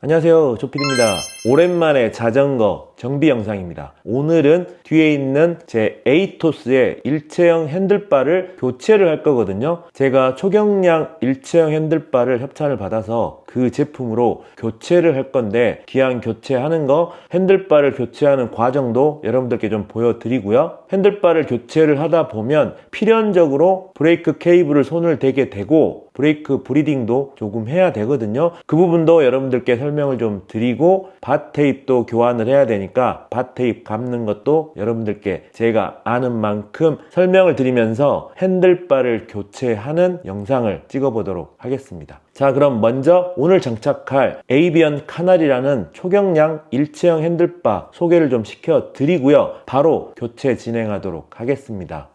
안녕하세요, 조피디입니다. 오랜만에 자전거 정비 영상입니다. 오늘은 뒤에 있는 제 에이토스의 일체형 핸들바를 교체를 할 거거든요. 제가 초경량 일체형 핸들바를 협찬을 받아서 그 제품으로 교체를 할 건데, 기한 교체하는 거, 핸들바를 교체하는 과정도 여러분들께 좀 보여드리고요. 핸들바를 교체를 하다 보면 필연적으로 브레이크 케이블을 손을 대게 되고 브레이크 브리딩도 조금 해야 되거든요. 그 부분도 여러분들께 설명을 좀 드리고, 바 테이프도 교환을 해야 되니까 바 테이프 감는 것도 여러분들께 제가 아는 만큼 설명을 드리면서 핸들바를 교체하는 영상을 찍어 보도록 하겠습니다. 자, 그럼 먼저 오늘 장착할 에이비언 카날이라는 초경량 일체형 핸들바 소개를 좀 시켜 드리고요. 바로 교체 진행하도록 하겠습니다.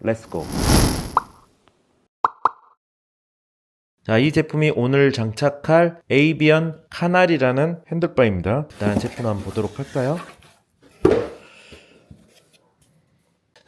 렛츠고. 자, 이 제품이 오늘 장착할 에이비언 카날이라는 핸들바입니다. 일단 제품 한번 보도록 할까요?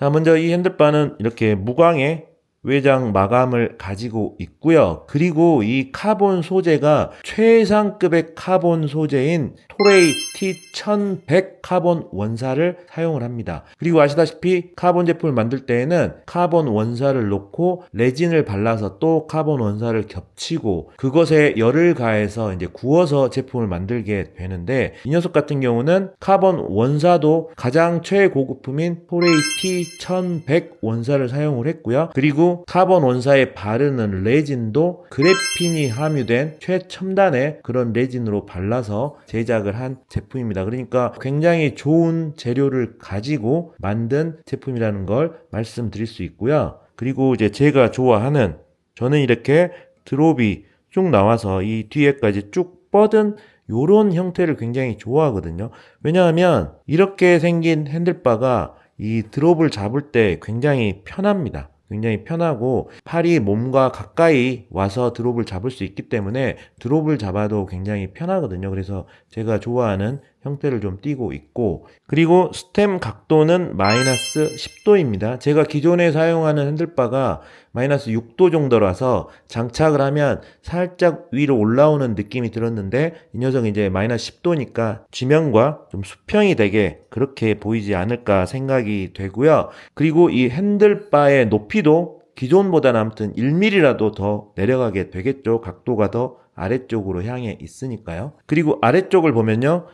자, 먼저 이 핸들바는 이렇게 무광의 외장 마감을 가지고 있고요. 그리고 이 카본 소재가 최상급의 카본 소재인 토레이 T1100 카본 원사를 사용을 합니다. 그리고 아시다시피 카본 제품을 만들 때에는 카본 원사를 놓고 레진을 발라서 또 카본 원사를 겹치고 그것에 열을 가해서 이제 구워서 제품을 만들게 되는데, 이 녀석 같은 경우는 카본 원사도 가장 최고급품인 토레이 T1100 원사를 사용을 했고요. 그리고 카본 원사에 바르는 레진도 그래핀이 함유된 최첨단의 그런 레진으로 발라서 제작을 한 제품입니다. 그러니까 굉장히 좋은 재료를 가지고 만든 제품이라는 걸 말씀드릴 수 있고요. 그리고 이제 제가 좋아하는, 저는 이렇게 드롭이 쭉 나와서 이 뒤에까지 쭉 뻗은 요런 형태를 굉장히 좋아하거든요. 왜냐하면 이렇게 생긴 핸들바가 이 드롭을 잡을 때 굉장히 편합니다. 굉장히 편하고 팔이 몸과 가까이 와서 드롭을 잡을 수 있기 때문에 드롭을 잡아도 굉장히 편하거든요. 그래서 제가 좋아하는 형태를 좀 띄고 있고, 그리고 스템 각도는 마이너스 10도입니다. 제가 기존에 사용하는 핸들바가 마이너스 6도 정도라서 장착을 하면 살짝 위로 올라오는 느낌이 들었는데, 이 녀석은 이제 마이너스 10도니까 지면과 좀 수평이 되게 그렇게 보이지 않을까 생각이 되고요. 그리고 이 핸들바의 높이도 기존보다는 아무튼 1mm라도 더 내려가게 되겠죠. 각도가 더 아래쪽으로 향해 있으니까요. 그리고 아래쪽을 보면요,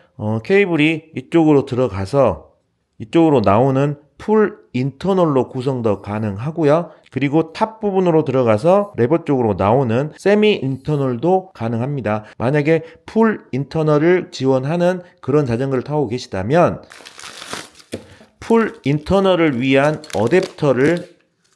케이블이 이쪽으로 들어가서 이쪽으로 나오는 풀 인터널로 구성도 가능하고요. 그리고 탑 부분으로 들어가서 레버 쪽으로 나오는 세미 인터널도 가능합니다. 만약에 풀 인터널을 지원하는 그런 자전거를 타고 계시다면 풀 인터널을 위한 어댑터를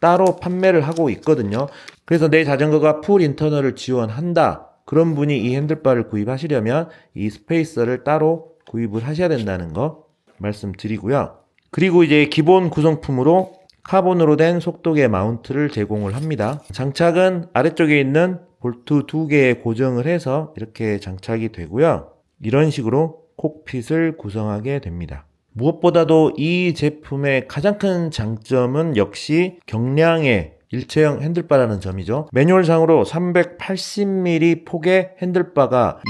따로 판매를 하고 있거든요. 그래서 내 자전거가 풀 인터널을 지원한다, 그런 분이 이 핸들바를 구입하시려면 이 스페이서를 따로 구입을 하셔야 된다는 거 말씀드리고요. 그리고 이제 기본 구성품으로 카본으로 된 속도계 마운트를 제공을 합니다. 장착은 아래쪽에 있는 볼트 2개에 고정을 해서 이렇게 장착이 되고요. 이런 식으로 콕핏을 구성하게 됩니다. 무엇보다도 이 제품의 가장 큰 장점은 역시 경량의 일체형 핸들바라는 점이죠. 매뉴얼상으로 380mm 폭의 핸들바가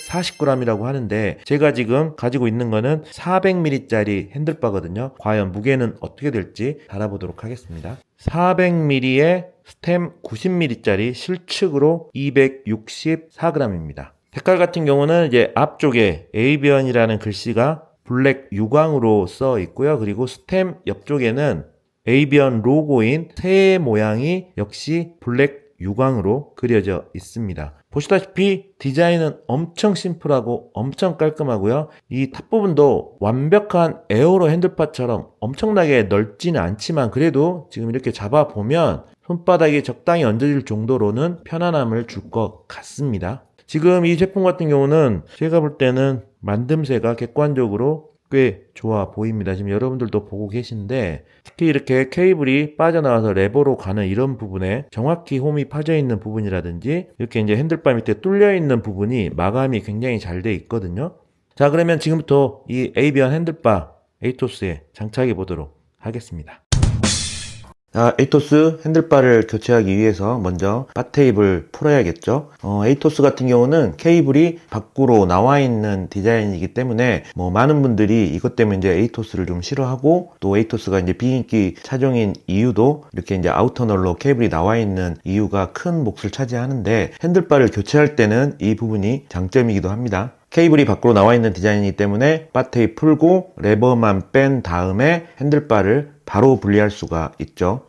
240g이라고 하는데, 제가 지금 가지고 있는 거는 400mm짜리 핸들바거든요. 과연 무게는 어떻게 될지 달아보도록 하겠습니다. 400mm에 스템 90mm짜리 실측으로 264g입니다. 색깔 같은 경우는 이제 앞쪽에 에이비언이라는 글씨가 블랙 유광으로 써 있고요. 그리고 스템 옆쪽에는 에이비언 로고인 새의 모양이 역시 블랙 유광으로 그려져 있습니다. 보시다시피 디자인은 엄청 심플하고 엄청 깔끔하고요. 이 탑 부분도 완벽한 에어로 핸들바처럼 엄청나게 넓지는 않지만 그래도 지금 이렇게 잡아보면 손바닥에 적당히 얹어질 정도로는 편안함을 줄 것 같습니다. 지금 이 제품 같은 경우는 제가 볼 때는 만듦새가 객관적으로 꽤 좋아 보입니다. 지금 여러분들도 보고 계신데, 특히 이렇게 케이블이 빠져나와서 레버로 가는 이런 부분에 정확히 홈이 파져 있는 부분이라든지 이렇게 이제 핸들바 밑에 뚫려 있는 부분이 마감이 굉장히 잘 돼 있거든요. 자, 그러면 지금부터 이 에이비언 핸들바 에이토스에 장착해 보도록 하겠습니다. 에이토스 핸들바를 교체하기 위해서 먼저 바테입을 풀어야겠죠. 에이토스 같은 경우는 케이블이 밖으로 나와 있는 디자인이기 때문에 많은 분들이 이것 때문에 이제 에이토스를 좀 싫어하고, 또 에이토스가 이제 비인기 차종인 이유도 이렇게 이제 아우터널로 케이블이 나와 있는 이유가 큰 몫을 차지하는데, 핸들바를 교체할 때는 이 부분이 장점이기도 합니다. 케이블이 밖으로 나와 있는 디자인이기 때문에 바테입 풀고 레버만 뺀 다음에 핸들바를 바로 분리할 수가 있죠.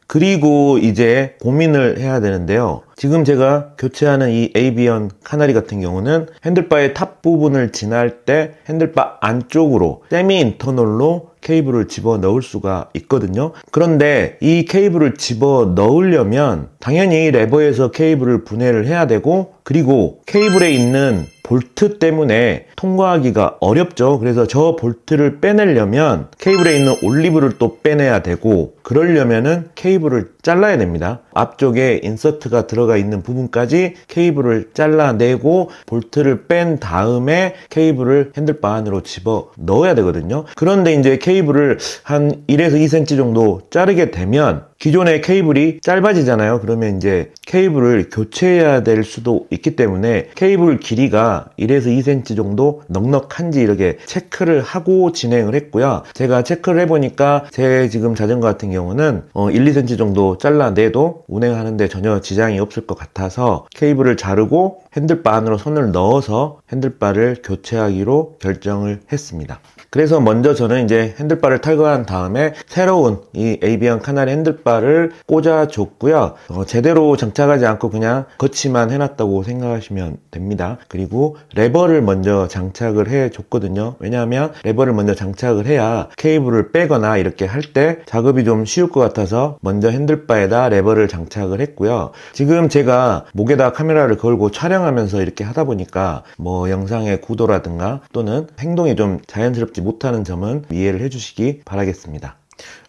그리고 이제 고민을 해야 되는데요. 지금 제가 교체하는 이 에이비언 카나리 같은 경우는 핸들바의 탑 부분을 지날 때 핸들바 안쪽으로 세미 인터널로 케이블을 집어 넣을 수가 있거든요. 그런데 이 케이블을 집어 넣으려면 당연히 레버에서 케이블을 분해를 해야 되고, 그리고 케이블에 있는 볼트 때문에 통과하기가 어렵죠. 그래서 저 볼트를 빼내려면 케이블에 있는 올리브를 또 빼내야 되고, 그러려면은 케이블을 잘라야 됩니다. 앞쪽에 인서트가 들어가 있는 부분까지 케이블을 잘라내고 볼트를 뺀 다음에 케이블을 핸들바 안으로 집어 넣어야 되거든요. 그런데 이제 케이블을 한 1에서 2cm 정도 자르게 되면 기존의 케이블이 짧아지잖아요. 그러면 이제 케이블을 교체해야 될 수도 있기 때문에 케이블 길이가 1에서 2cm 정도 넉넉한지 이렇게 체크를 하고 진행을 했고요. 제가 체크를 해보니까 제 지금 자전거 같은 경우는 1, 2cm 정도 잘라내도 운행하는데 전혀 지장이 없을 것 같아서 케이블을 자르고 핸들바 안으로 손을 넣어서 핸들바를 교체하기로 결정을 했습니다. 그래서 먼저 저는 이제 핸들바를 탈거한 다음에 새로운 이 에이비언 카나리 핸들바를 꽂아줬고요. 제대로 장착하지 않고 그냥 거치만 해놨다고 생각하시면 됩니다. 그리고 레버를 먼저 장착을 해줬거든요. 왜냐하면 레버를 먼저 장착을 해야 케이블을 빼거나 이렇게 할 때 작업이 좀 쉬울 것 같아서 먼저 핸들바에다 레버를 장착을 했고요. 지금 제가 목에다 카메라를 걸고 촬영하면서 이렇게 하다 보니까 영상의 구도라든가 또는 행동이 좀 자연스럽지 못하는 점은 이해를 해주시기 바라겠습니다.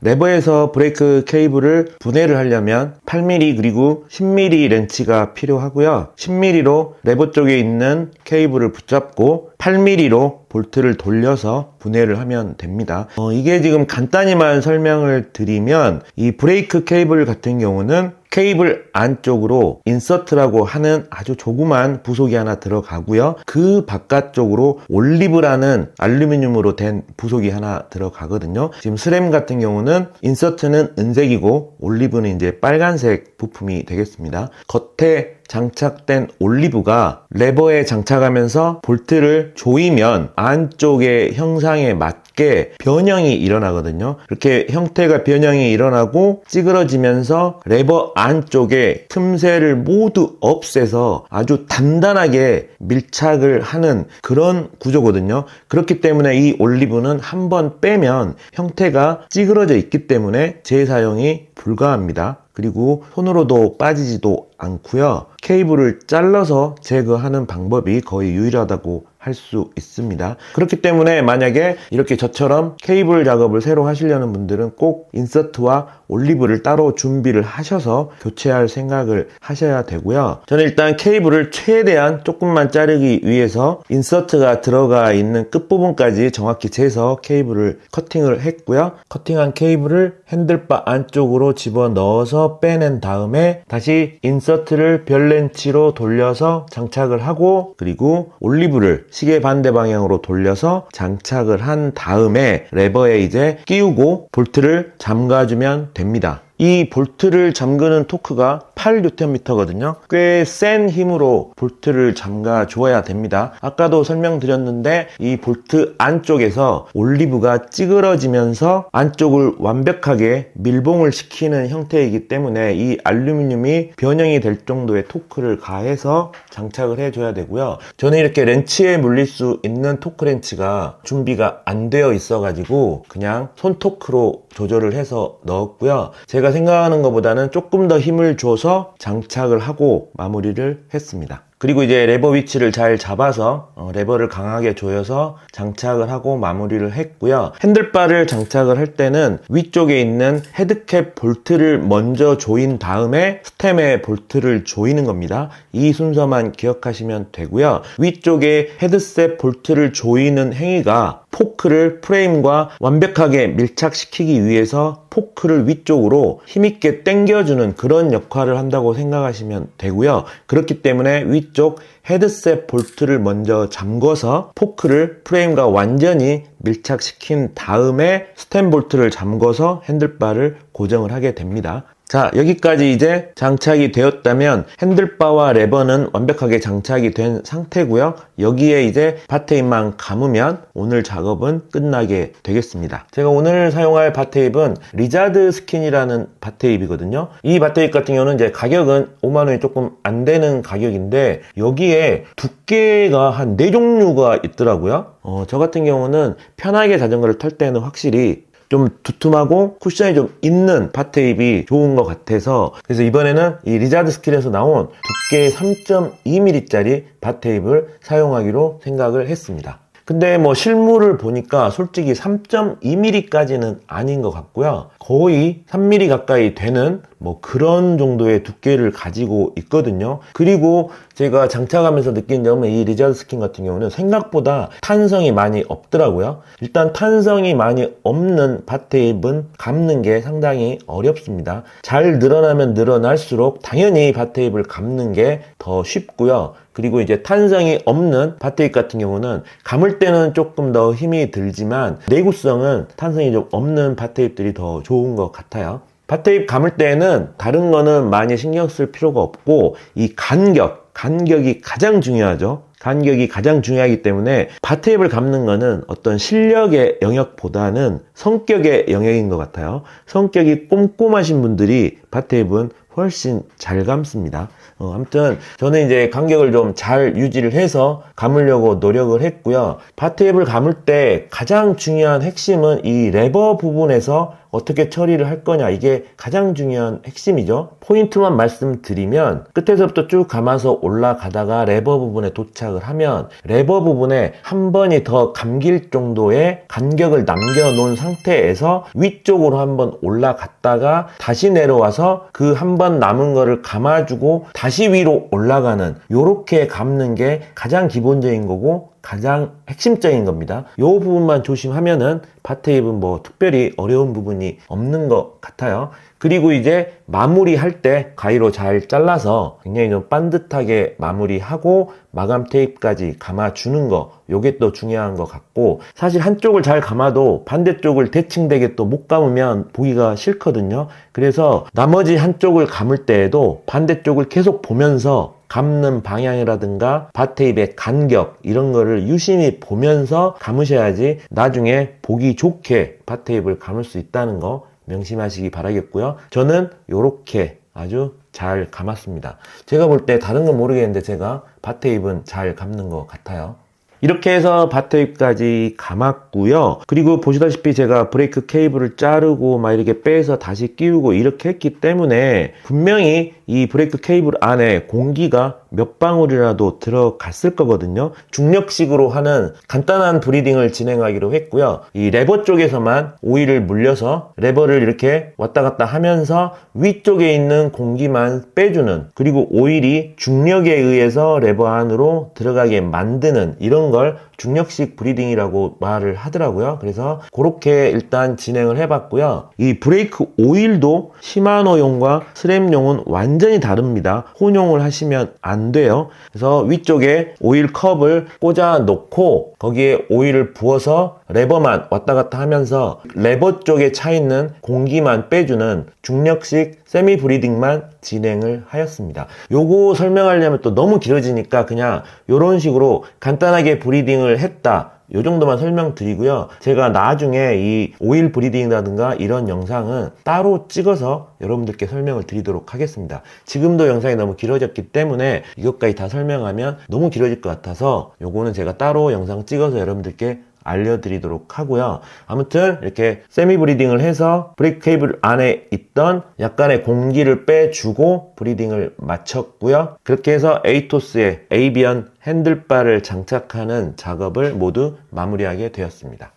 레버에서 브레이크 케이블을 분해를 하려면 8mm 그리고 10mm 렌치가 필요하고요. 10mm로 레버 쪽에 있는 케이블을 붙잡고 8mm로 볼트를 돌려서 분해를 하면 됩니다. 이게 지금 간단히만 설명을 드리면, 이 브레이크 케이블 같은 경우는 케이블 안쪽으로 인서트라고 하는 아주 조그만 부속이 하나 들어가고요. 그 바깥쪽으로 올리브라는 알루미늄으로 된 부속이 하나 들어가거든요. 지금 스램 같은 경우는 인서트는 은색이고 올리브는 이제 빨간색 부품이 되겠습니다. 겉에 장착된 올리브가 레버에 장착하면서 볼트를 조이면 안쪽의 형상에 맞게 변형이 일어나거든요. 이렇게 형태가 변형이 일어나고 찌그러지면서 레버 안쪽에 틈새를 모두 없애서 아주 단단하게 밀착을 하는 그런 구조거든요. 그렇기 때문에 이 올리브는 한번 빼면 형태가 찌그러져 있기 때문에 재사용이 불가합니다. 그리고 손으로도 빠지지도 않고요. 케이블을 잘라서 제거하는 방법이 거의 유일하다고 할 수 있습니다. 그렇기 때문에 만약에 이렇게 저처럼 케이블 작업을 새로 하시려는 분들은 꼭 인서트와 올리브를 따로 준비를 하셔서 교체할 생각을 하셔야 되고요. 저는 일단 케이블을 최대한 조금만 자르기 위해서 인서트가 들어가 있는 끝부분까지 정확히 재서 케이블을 커팅을 했고요. 커팅한 케이블을 핸들바 안쪽으로 집어넣어서 빼낸 다음에 다시 인서트를 별렌치로 돌려서 장착을 하고, 그리고 올리브를 시계 반대 방향으로 돌려서 장착을 한 다음에 레버에 이제 끼우고 볼트를 잠가주면 됩니다. 이 볼트를 잠그는 토크가 8Nm거든요. 꽤 센 힘으로 볼트를 잠가 줘야 됩니다. 아까도 설명드렸는데 이 볼트 안쪽에서 올리브가 찌그러지면서 안쪽을 완벽하게 밀봉을 시키는 형태이기 때문에 이 알루미늄이 변형이 될 정도의 토크를 가해서 장착을 해줘야 되고요. 저는 이렇게 렌치에 물릴 수 있는 토크 렌치가 준비가 안 되어 있어가지고 그냥 손 토크로 조절을 해서 넣었고요. 제가 생각하는 것보다는 조금 더 힘을 줘서 장착을 하고 마무리를 했습니다. 그리고 이제 레버 위치를 잘 잡아서 레버를 강하게 조여서 장착을 하고 마무리를 했고요. 핸들바를 장착을 할 때는 위쪽에 있는 헤드캡 볼트를 먼저 조인 다음에 스템에 볼트를 조이는 겁니다. 이 순서만 기억하시면 되고요. 위쪽에 헤드셋 볼트를 조이는 행위가 포크를 프레임과 완벽하게 밀착시키기 위해서 포크를 위쪽으로 힘있게 당겨주는 그런 역할을 한다고 생각하시면 되고요. 그렇기 때문에 위쪽 헤드셋 볼트를 먼저 잠궈서 포크를 프레임과 완전히 밀착시킨 다음에 스템 볼트를 잠궈서 핸들바를 고정을 하게 됩니다. 자, 여기까지 이제 장착이 되었다면 핸들바와 레버는 완벽하게 장착이 된 상태고요. 여기에 이제 밭테입만 감으면 오늘 작업은 끝나게 되겠습니다. 제가 오늘 사용할 밭테입은 리자드 스킨이라는 밭테입이거든요. 이 밭테입 같은 경우는 이제 가격은 5만원이 조금 안 되는 가격인데 여기에 두께가 한 4종류가 있더라고요. 저 같은 경우는 편하게 자전거를 탈 때는 확실히 좀 두툼하고 쿠션이 좀 있는 밭테입이 좋은 것 같아서 그래서 이번에는 이 리자드 스킬에서 나온 두께 3.2mm짜리 밭테입을 사용하기로 생각을 했습니다. 근데 뭐 실물을 보니까 솔직히 3.2mm까지는 아닌 것 같고요. 거의 3mm 가까이 되는 뭐 그런 정도의 두께를 가지고 있거든요. 그리고 제가 장착하면서 느낀 점은 이 리자드 스킨 같은 경우는 생각보다 탄성이 많이 없더라고요. 일단 탄성이 많이 없는 밭테입은 감는 게 상당히 어렵습니다. 잘 늘어나면 늘어날수록 당연히 밭테입을 감는 게 더 쉽고요. 그리고 이제 탄성이 없는 밭테입 같은 경우는 감을 때는 조금 더 힘이 들지만 내구성은 탄성이 좀 없는 밭테입들이 더 좋은 것 같아요. 밭테입 감을 때는 다른 거는 많이 신경 쓸 필요가 없고 이 간격이 가장 중요하죠. 간격이 가장 중요하기 때문에 밭테입을 감는 거는 어떤 실력의 영역보다는 성격의 영역인 것 같아요. 성격이 꼼꼼하신 분들이 밭테입은 훨씬 잘 감습니다. 아무튼 저는 이제 간격을 좀 잘 유지를 해서 감으려고 노력을 했고요. 밭테입을 감을 때 가장 중요한 핵심은 이 레버 부분에서 어떻게 처리를 할 거냐, 이게 가장 중요한 핵심이죠. 포인트만 말씀드리면 끝에서부터 쭉 감아서 올라가다가 레버 부분에 도착을 하면 레버 부분에 한 번이 더 감길 정도의 간격을 남겨놓은 상태에서 위쪽으로 한번 올라갔다가 다시 내려와서 그 한 번 남은 거를 감아주고 다시 위로 올라가는, 요렇게 감는 게 가장 기본적인 거고 가장 핵심적인 겁니다. 이 부분만 조심하면은 밭테입은 뭐 특별히 어려운 부분이 없는 것 같아요. 그리고 이제 마무리할 때 가위로 잘 잘라서 굉장히 좀 반듯하게 마무리하고 마감 테이프까지 감아주는 거, 요게 또 중요한 것 같고, 사실 한쪽을 잘 감아도 반대쪽을 대칭되게 또 못 감으면 보기가 싫거든요. 그래서 나머지 한쪽을 감을 때에도 반대쪽을 계속 보면서 감는 방향이라든가 밭테입의 간격 이런 거를 유심히 보면서 감으셔야지 나중에 보기 좋게 밭테입을 감을 수 있다는 거 명심하시기 바라겠고요. 저는 요렇게 아주 잘 감았습니다. 제가 볼 때 다른 건 모르겠는데 제가 밭테입은 잘 감는 것 같아요. 이렇게 해서 밭테입까지 감았고요. 그리고 보시다시피 제가 브레이크 케이블을 자르고 막 이렇게 빼서 다시 끼우고 이렇게 했기 때문에 분명히 이 브레이크 케이블 안에 공기가 몇 방울이라도 들어갔을 거거든요. 중력식으로 하는 간단한 브리딩을 진행하기로 했고요. 이 레버 쪽에서만 오일을 물려서 레버를 이렇게 왔다 갔다 하면서 위쪽에 있는 공기만 빼주는, 그리고 오일이 중력에 의해서 레버 안으로 들어가게 만드는 이런 걸 중력식 브리딩이라고 말을 하더라고요. 그래서 그렇게 일단 진행을 해봤고요. 이 브레이크 오일도 시마노용과 스램용은 완전히 다릅니다. 혼용을 하시면 안 돼요. 그래서 위쪽에 오일 컵을 꽂아 놓고 거기에 오일을 부어서 레버만 왔다 갔다 하면서 레버 쪽에 차 있는 공기만 빼주는 중력식 세미 브리딩만 진행을 하였습니다. 요거 설명하려면 또 너무 길어지니까 그냥 요런 식으로 간단하게 브리딩을 했다, 요 정도만 설명드리고요. 제가 나중에 이 오일 브리딩이라든가 이런 영상은 따로 찍어서 여러분들께 설명을 드리도록 하겠습니다. 지금도 영상이 너무 길어졌기 때문에 이것까지 다 설명하면 너무 길어질 것 같아서 요거는 제가 따로 영상 찍어서 여러분들께 알려드리도록 하고요. 아무튼 이렇게 세미 브리딩을 해서 브레이크 케이블 안에 있던 약간의 공기를 빼주고 브리딩을 마쳤고요. 그렇게 해서 에이토스의 에이비언 핸들바를 장착하는 작업을 모두 마무리하게 되었습니다.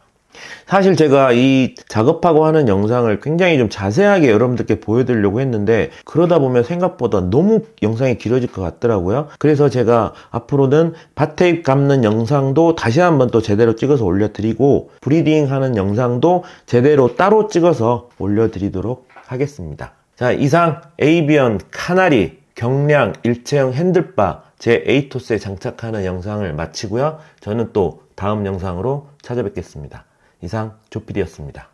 사실 제가 이 작업하고 하는 영상을 굉장히 좀 자세하게 여러분들께 보여드리려고 했는데 그러다 보면 생각보다 너무 영상이 길어질 것 같더라고요. 그래서 제가 앞으로는 밭테이프 감는 영상도 다시 한번 또 제대로 찍어서 올려드리고 브리딩 하는 영상도 제대로 따로 찍어서 올려드리도록 하겠습니다. 자, 이상 에이비언 카나리 경량 일체형 핸들바 제 에이토스에 장착하는 영상을 마치고요. 저는 또 다음 영상으로 찾아뵙겠습니다. 이상 조피디였습니다.